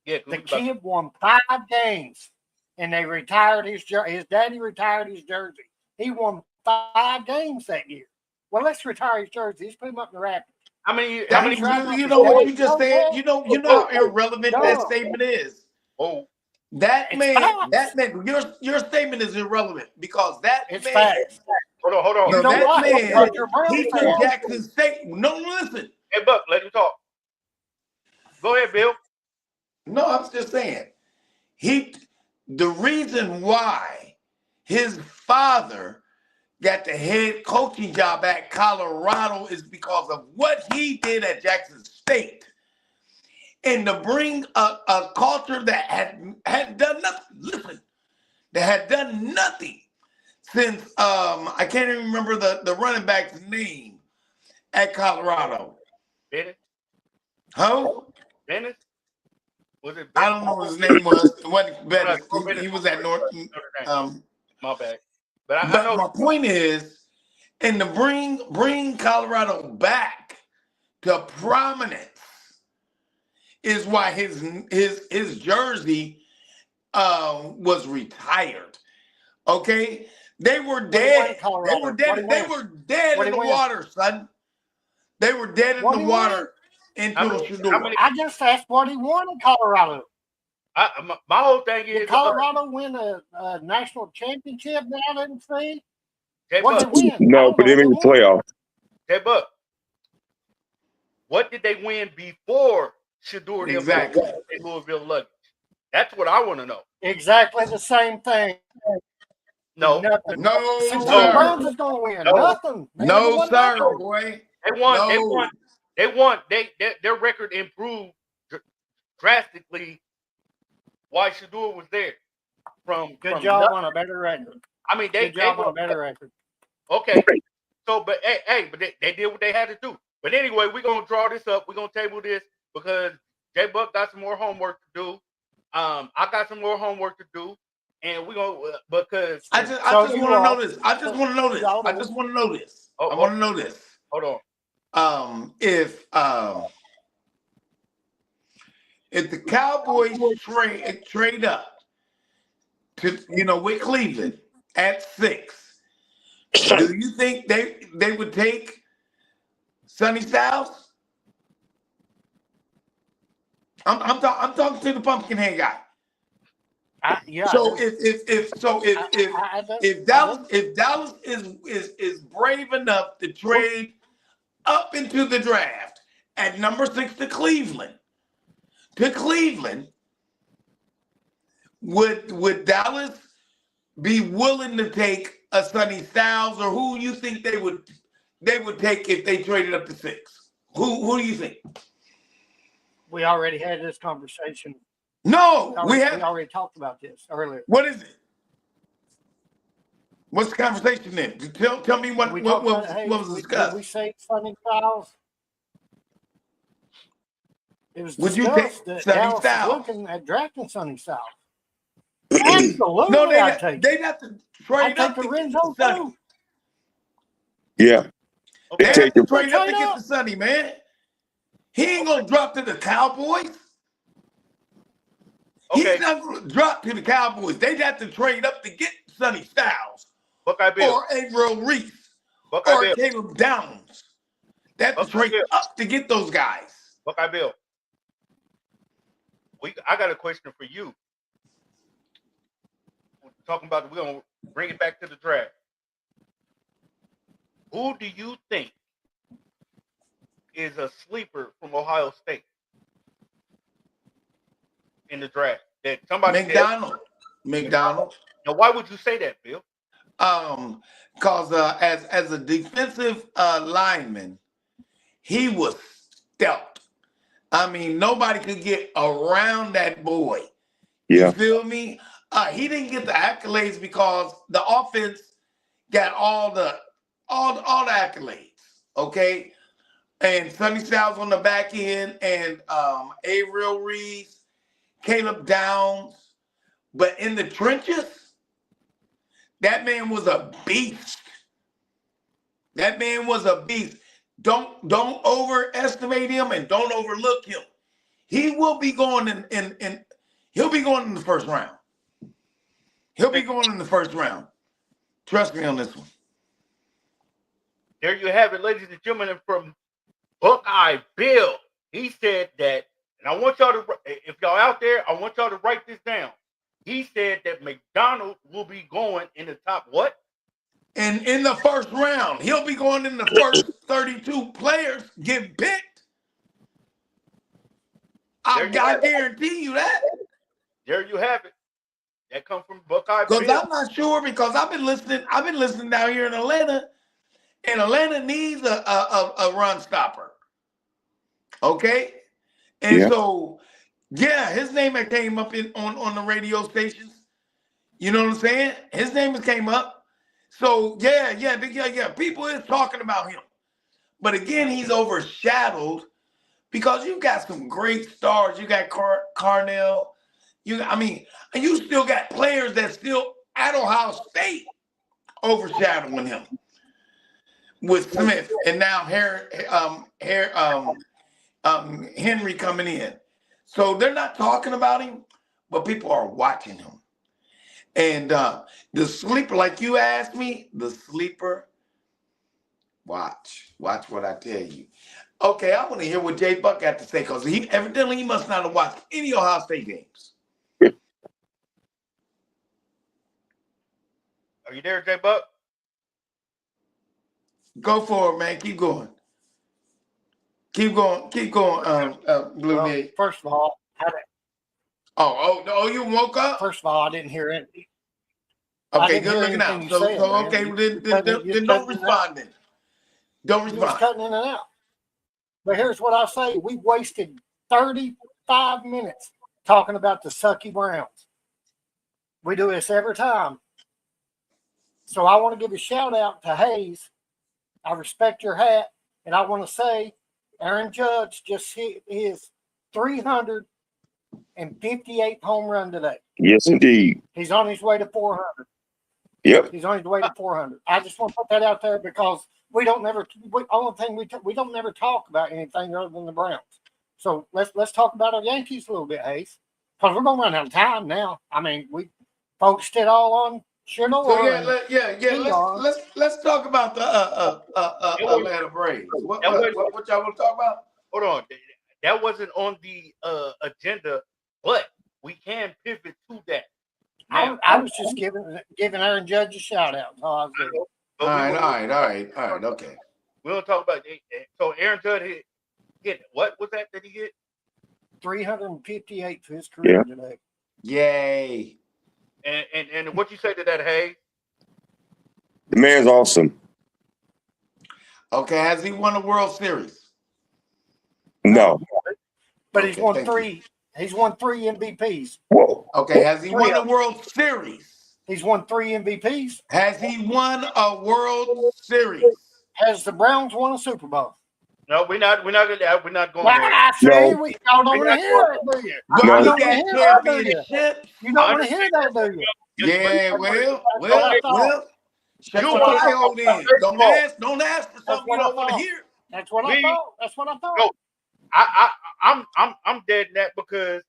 Yeah, The kid won 5 games, and they retired his jersey. His daddy retired his jersey. He won 5 games that year. Well, let's retire his jersey. Let's put him up in the Raptors. How many? You know what you just said? You know how irrelevant that statement is. Oh, That It's man, facts. your statement is irrelevant because that It's man, facts. hold on. no, You know that what? man, Roger Brown he said- took Jackson State. No, listen. Hey, Buck, let him talk. Go ahead, Bill. No, I'm just saying. The reason why his father got the head coaching job at Colorado is because of what he did at Jackson State. And to bring a culture that had done nothing, listen, that had done nothing since I can't even remember the running back's name at Colorado. Bennett. Huh? Bennett. Was it? Bennett? I don't know what his name was. It wasn't Bennett. He was at North. My bad. But I But know. my point is, and to bring Colorado back to prominence is why his jersey was retired. Okay, they were dead. They were dead. They were dead in the water, son. They were dead in the water until Shedeur. I just asked what he won in Colorado. My whole thing is Did Colorado win a national championship that I didn't see? Jay What Buck. did they win? No, but they made the playoff. Hey, Buck. What did they win before Shedeur Exactly. in Louisville luggage? That's what I want to know. Exactly the same thing. No. Nothing. No, Since sir. the Browns is going to win. No. Nothing. They never No, won sir, nothing. boy. They won. No. They won. Their record improved drastically while Shedeur was there. Good job on a better record. I mean, Good job on a better record. Okay. So, but they did what they had to do. But anyway, we're gonna draw this up. We're gonna table this because J Buck got some more homework to do. I got some more homework to do, and we're gonna because I just want to know this. I just want to know this. I want to know this. Hold on. If the Cowboys trade up to with Cleveland at 6, do you think they would take Sonny Styles? I'm talking to the Pumpkinhead guy. Yeah. So if Dallas is brave enough to trade up into the draft at number 6 to Cleveland, would Dallas be willing to take a Sonny Styles, or who you think they would take if they traded up to 6? Who do you think? We already had this conversation. No, We already talked about this earlier. What is it? What's the conversation then? Tell me what was discussed. We say Sonny Styles. It was Would you discussed take that Sonny Dallas Styles? was looking at drafting Sonny Styles. Absolutely, No, they'd I'd have to trade take up the to get Renzo Sonny. too. Yeah. They Take have to him. trade up to get the Sonny, man. He ain't gonna drop to the Cowboys. Okay. He's not gonna drop to the Cowboys. They'd have to trade up to get Sonny Styles Buckeye Bill. or Averill Reese Buckeye or Bill. Caleb Downs. They have to Okay, trade yeah. up to get those guys. Buckeye Bill. I got a question for you. We're talking about, we're gonna bring it back to the draft. Who do you think is a sleeper from Ohio State in the draft? That somebody said- McDonald. Now, why would you say that, Bill? Because as a defensive lineman, he was stout. I mean, nobody could get around that boy. Yeah. You feel me? He didn't get the accolades because the offense got all the accolades. Okay. And Sonny Styles on the back end, and Averill Reese, Caleb Downs. But in the trenches, that man was a beast. That man was a beast. Don't overestimate him and don't overlook him. He will be going he'll be going in the first round. He'll be going in the first round. Trust me on this one. There you have it, ladies and gentlemen, from Buckeye Bill. He said that, and I want y'all to, if y'all out there, I want y'all to write this down. He said that McDonald will be going in the top what? And in the first round, he'll be going in the first 32 players get picked. I guarantee you that. There you have it. That comes from Buckeye Because Bill. I'm not sure, because I've been listening down here in Atlanta, and Atlanta needs a run stopper. Okay? And Yeah. so, yeah, his name had came up on the radio stations. You know what I'm saying? His name has came up. So, yeah. People is talking about him. But again, he's overshadowed because you got some great stars. You got Carnell. And you still got players that still at Ohio State overshadowing him with Smith, and now Henry coming in. So they're not talking about him, but people are watching him. And the sleeper, like you asked me, the sleeper, watch what I tell you. Okay, I want to hear what Jay Buck got to say, because evidently he must not have watched any Ohio State games. Are you there, Jay Buck? Go for it, man. Keep going. Keep going, Blue Gate. First of all, You woke up? I didn't hear anything. Okay, good looking out. anything you said, man. Okay, You're then don't respond then. Don't You was respond. cutting in and out. But here's what I say. We wasted 35 minutes talking about the sucky Browns. We do this every time. So I want to give a shout out to Hayes. I respect your hat. And I want to say Aaron Judge just hit his 358th home run today. Yes, indeed. He's on his way to 400. Yep. He's on his way to 400. I just want to put that out there because we don't never. Only thing we don't never talk about anything other than the Browns. So let's talk about our Yankees a little bit, Hayes, because we're gonna run out of time now. I mean, we focused it all on Shador. So let's talk about the Atlanta Braves. What y'all want to talk about? Hold on, that wasn't on the agenda, but we can pivot to that. I was just giving Aaron Judge a shout out. All right. Okay. We don't talk about it. So Aaron Judge hit what was that he hit? 358 for his career today. Yay. And what you say to that, Hayes? The man's awesome. Okay, has he won a World Series? No. But he's won three. He's won 3 MVPs. Whoa. Okay, has he won a World Series? He's won 3 MVPs. Has he won a World Series? Has the Browns won a Super Bowl? No, we're not going there. I say we don't want to hear it, do you? No. You don't He want to got hear that, do you? championships. You don't want to hear that, do you? Yeah, well. Shut your hole in. Don't ask for something you don't want to hear. That's what I thought. That's what I thought. No, I'm dead in that because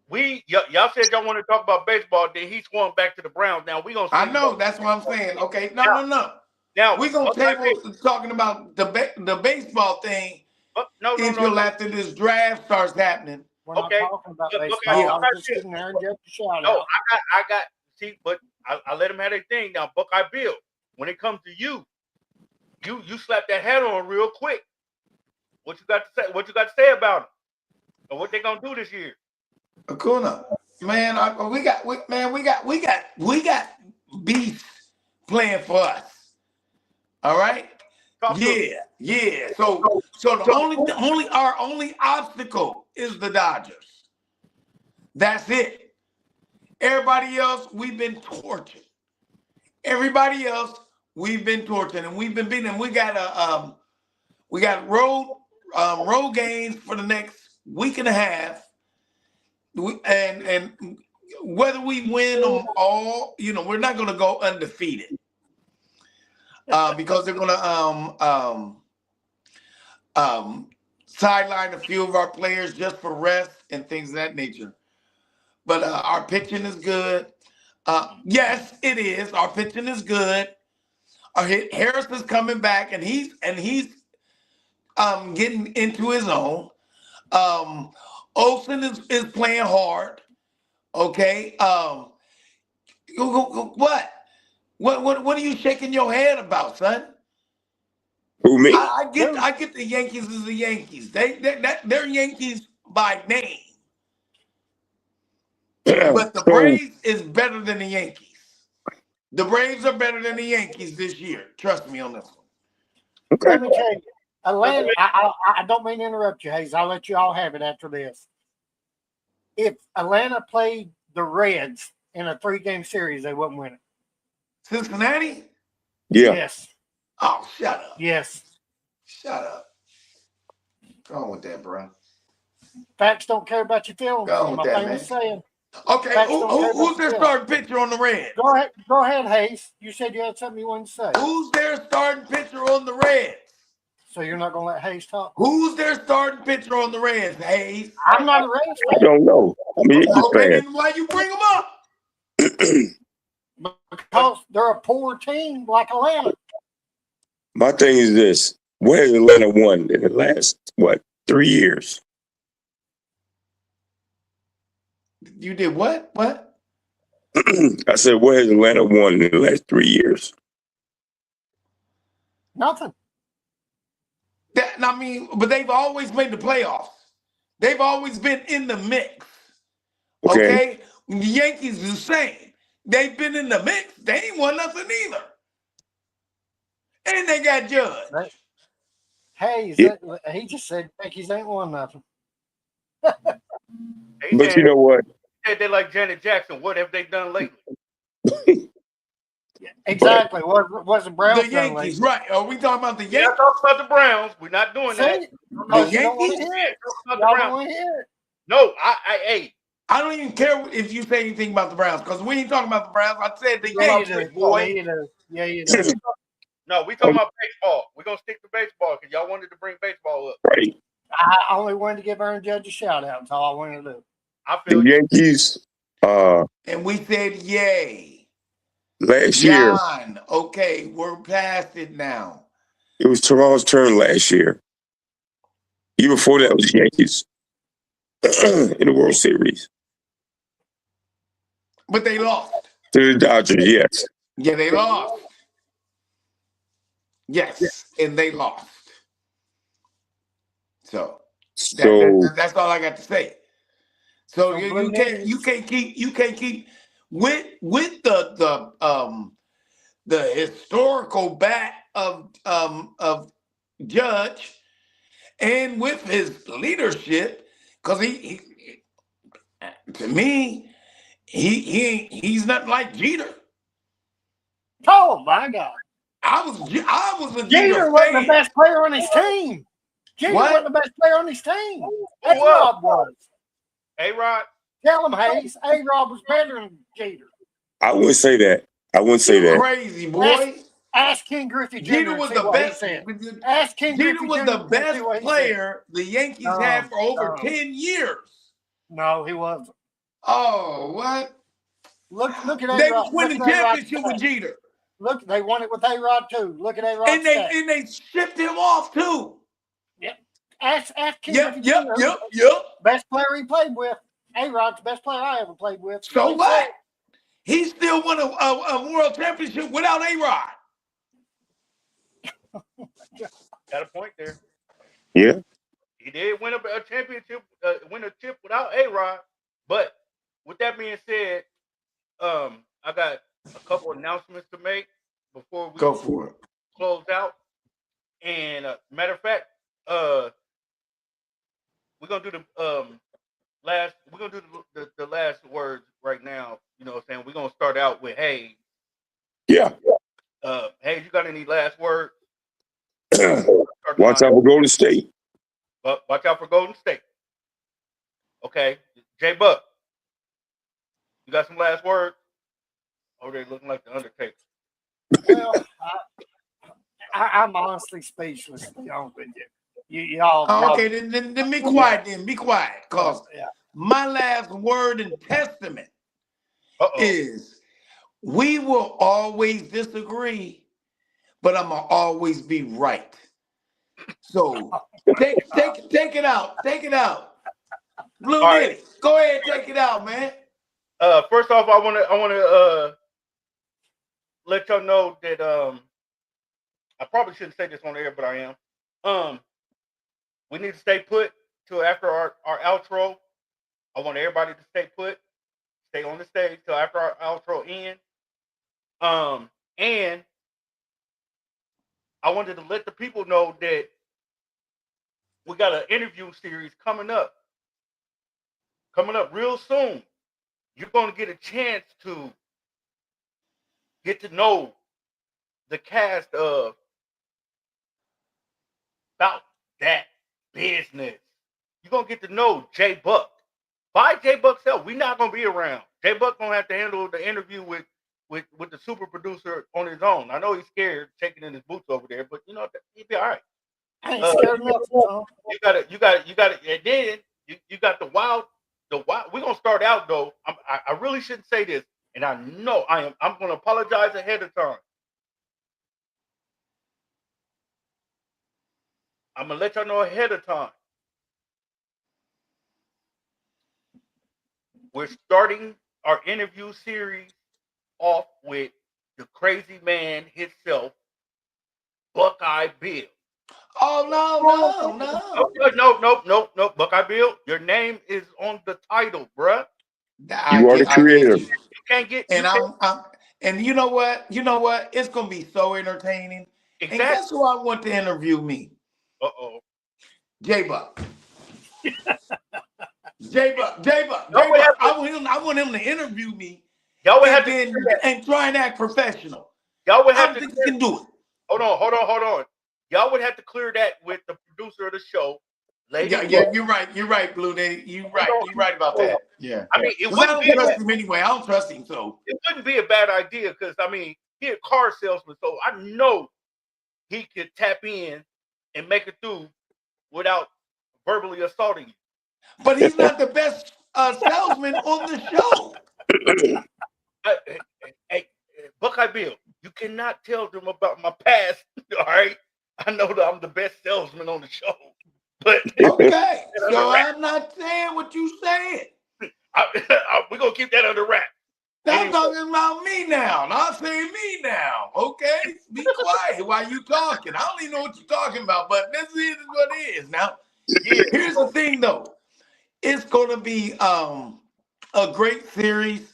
y'all said y'all want to talk about baseball. Then he's going back to the Browns. Now we gonna. I know that's what I'm saying. Okay, no. Now we're gonna table talking about the baseball thing until after this draft starts happening. We're not talking about baseball. I was just giving Aaron Judge a shout out. I got. See, but I let him have their thing. Now, Buckeye Bill, when it comes to you slap that hat on real quick. What you got to say? What you got to say about him? And what they gonna do this year? Acuna, man, we got beasts playing for us. All right. Yeah. So our only obstacle is the Dodgers. That's it. Everybody else, we've been tortured. And we've been beating. We got road games for the next week and a half. And whether we win them all, we're not going to go undefeated because they're going to sideline a few of our players just for rest and things of that nature. But our pitching is good. Yes, it is. Our pitching is good. Harris is coming back, and he's getting into his own. Olsen is playing hard. Okay. What are you shaking your head about, son? Who, me? I get the Yankees as the Yankees. They're Yankees by name. But the Braves is better than the Yankees. The Braves are better than the Yankees this year. Trust me on this one. Okay. Let me tell you, Atlanta. I don't mean to interrupt you, Hayes. I'll let you all have it after this. If Atlanta played the Reds in a 3-game series, they wouldn't win it. Cincinnati? Yeah. Yes. Oh, shut up. Yes. Shut up. Go on with that, bro. Facts don't care about your feelings. Go on with that, man. Saying. Okay, who's their starting pitcher on the Reds? Go ahead, Hayes. You said you had something you wanted to say. Who's their starting pitcher on the Reds? So you're not going to let Hayes talk? Who's their starting pitcher on the Reds, Hayes? I'm not a Reds fan. I don't know. I'm a Yankees Okay, fan. then why you bring them up? Because they're a poor team like Atlanta. My thing is this. Where has Atlanta won in the last, 3 years? You did what? What? I said, where has Atlanta won in the last 3 years? Nothing. But they've always made the playoffs. They've always been in the mix. Okay. The Yankees is the same. They've been in the mix. They ain't won nothing either. And they got Judge. Hayes, he just said Yankees ain't won nothing. But you know what? They're like Janet Jackson. What have they done lately? Exactly. What's the Browns The Yankees, right? Are we talking about the Yankees? Yeah, talk about the Browns. We're not doing that. The Yankees? Y'all don't want to hear it. No, I don't even care if you say anything about the Browns because we ain't talking about the Browns. I said the Yankees, boy. Yeah, you do. No, we talking about baseball. We're gonna stick to baseball because y'all wanted to bring baseball up. Right. I only wanted to give Aaron Judge a shout out. That's all I wanted to do. I The feel you. Yankees, And we said yay. last year, John, okay, we're past it now. it was Toronto's turn last year. Year before that was the Yankees in the World Series. But they lost. To the Dodgers, yes. Yeah, they lost. Yes, and they lost. So So that's all I got to say. So, So you Blue can't keep with the historical bat of Judge and with his leadership, because he to me he's nothing like Jeter. Oh my God! I was a Jeter Jeter wasn't the fan. best player on his team. Jeter What? wasn't the best player on his team. was? A-Rod was. A-Rod. Tell him, Hayes. A-Rod was better than Jeter. I wouldn't say that. I wouldn't say You that. crazy boy. Ask Ken Griffey Jr. Jeter and was see the what he best. said. Ask Ken Jeter Griffey was Jr. the and see best what he said. player the Yankees No, had for over no. 10 years. No, he wasn't. Oh, what? Look at They A-Rod. was winning Look at A-Rod's championship with stats. Jeter. Look, they won it with A-Rod too. Look at A-Rod's And stats. they shipped him off too. Ask Ken Yep. Griffey Jr. Best player he played with. A-Rod's the best player I ever played with. So what? He still won a world championship without A-Rod. Got a point there. Yeah. He did win a championship, win a chip without A-Rod. But with that being said, I got a couple announcements to make before we Go for it. close out. And matter of fact, we're gonna do the last. We're gonna do the last words right now. You know what I'm saying? We're gonna start out with Hayes. Yeah. Hayes, you got any last words? Watch out for Golden State. Watch out for Golden State. Okay, J Buck, you got some last words? Oh, they looking like the Undertaker. Well, I'm honestly speechless, to be honest with you. Y'all. Okay, then be quiet then. Be quiet. Because my last word and testament is we will always disagree, but I'm going to always be right. So take it out. Take it out. Blue Nitty, go ahead, take it out, man. First off, I want to let y'all know that I probably shouldn't say this on air, but I am. We need to stay put till after our outro. I want everybody to stay put, stay on the stage till after our outro ends. And I wanted to let the people know that we got an interview series coming up real soon. You're going to get a chance to get to know the cast of About That Business. You're going to get to know J Buck. By J Buck's help, we're not going to be around. J Buck going to have to handle the interview with the super producer on his own. I know he's scared, shaking in his boots over there, but you know, he'll be all right. I ain't scared enough, Tom. You got it, and then you got the wild. We're gonna start out though. I really shouldn't say this, and I know I'm gonna apologize ahead of time. I'm gonna let y'all know ahead of time. We're starting our interview series off with the crazy man himself, Buckeye Bill. Oh, No, Buckeye Bill, your name is on the title, bruh. You are the creator. You can't get. And you know what? It's gonna be so entertaining. Exactly. And guess who I want to interview me? J Buck. J Buck. I want him to interview me. Y'all would have to and try and act professional. Y'all would have to can do it. Hold on. Y'all would have to clear that with the producer of the show. Yeah, you're right, Blue Nitty. You're right about that. Yeah. I mean, I don't trust him anyway. I don't trust him, so it wouldn't be a bad idea because I mean, he's a car salesman, so I know he could tap in and make it through without verbally assaulting you. But he's not the best salesman on the show. Hey, Buckeye Bill, you cannot tell them about my past. All right, I know that I'm the best salesman on the show, but Okay, so I'm not saying what you said. we're gonna keep that under wraps. I'm talking about me now. Not saying me now. Okay, be quiet while you talking. I don't even know what you're talking about, but this is what it is. Now, here's the thing, though. It's gonna be a great series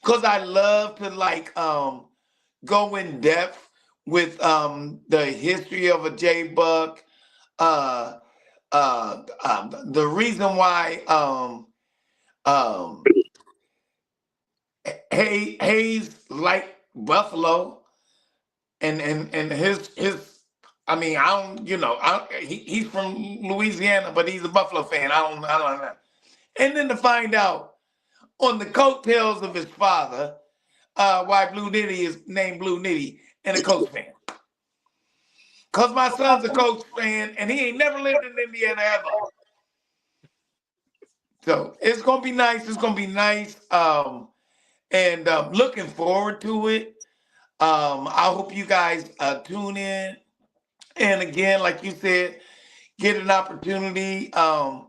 because I love to like go in depth with the history of a J-Buck. The reason why Hayes like Buffalo and his I mean, I don't, you know, he's from Louisiana, but he's a Buffalo fan. I don't know. And then to find out on the coattails of his father, why Blue Nitty is named Blue Nitty and a Colts fan. Because my son's a Colts fan and he ain't never lived in Indiana ever. So it's going to be nice. It's going to be nice. And looking forward to it. I hope you guys tune in. And again, like you said, get an opportunity to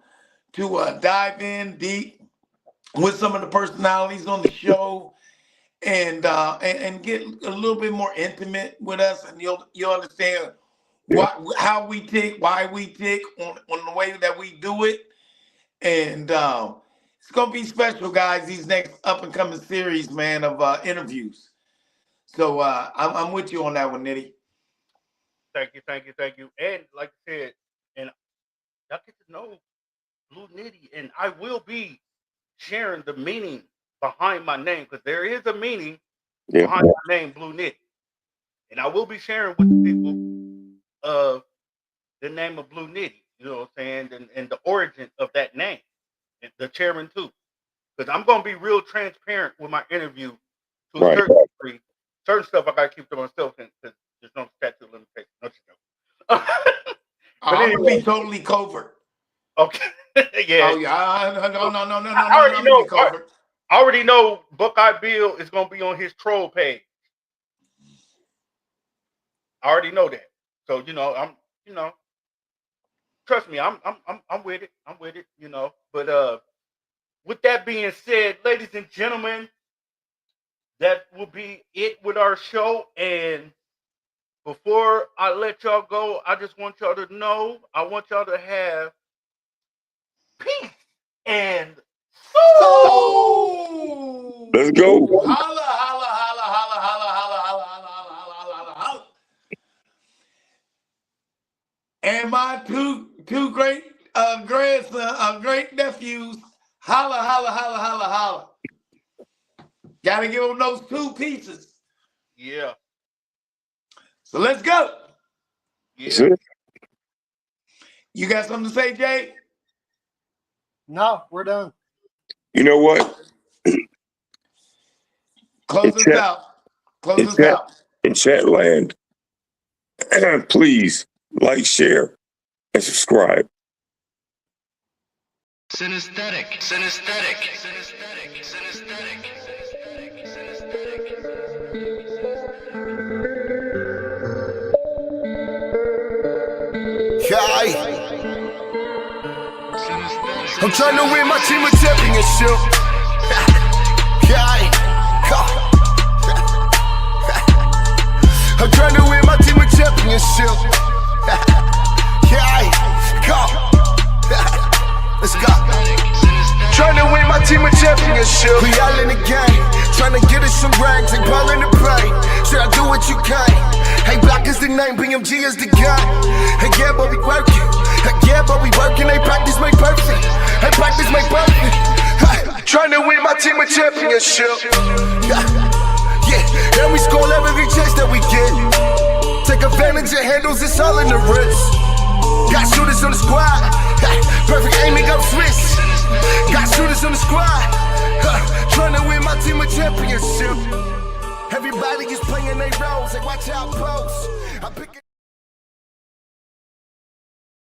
dive in deep with some of the personalities on the show and get a little bit more intimate with us. And you'll understand how we tick, why we tick on the way that we do it. And it's going to be special, guys, these next up-and-coming series, man, of interviews. So I'm with you on that one, Nitty. Thank you. And like I said, and y'all get to know Blue Nitty, and I will be sharing the meaning behind my name because there is a meaning behind my name, Blue Nitty. And I will be sharing with the people the name of Blue Nitty, you know what I'm saying, and the origin of that name, and the chairman too. Because I'm going to be real transparent with my interview to a certain degree. Certain stuff I got to keep to myself because there's no statute of limitations. No, but I'm going to be totally covert. Okay. Yeah. Oh, yeah. No. I already know Buckeye Bill is going to be on his troll page. I already know that. So, trust me, I'm with it. I'm with it, But with that being said, ladies and gentlemen, that will be it with our show. And before I let y'all go, I just want y'all to know, I want y'all to have peace and soul. Let's go. Holla, holla, holla, holla, holla, holla, holla, holla, holla, holla, holla. And my two great grandson, great nephews, holla, holla, holla, holla, holla. Gotta give them those 2 pieces. Yeah. So let's go. Yeah. You got something to say, Jay? No, we're done. You know what? Close us out. Close us out. In chat land, please like, share, and subscribe. Synesthetic. I'm trying to win my team a championship. I'm trying to win my team a championship. Let's go. Trying to win my team a championship. We all in the game, trying to get us some ranks. They ballin' the pay. Should I do what you can? Hey, Block is the name, BMG is the gun. Hey, yeah, but we working. Hey, yeah, but we working. They practice make perfect. Hey, practice make perfect. Trying to win my team a championship. Yeah, and we score every chance that we get. Take advantage of handles, it's all in the wrist. Got shooters on the squad. Perfect aiming up Swiss. Got shooters on the squad. Trying to win my team a championship. Everybody is playing their roles. Hey, watch out, pose.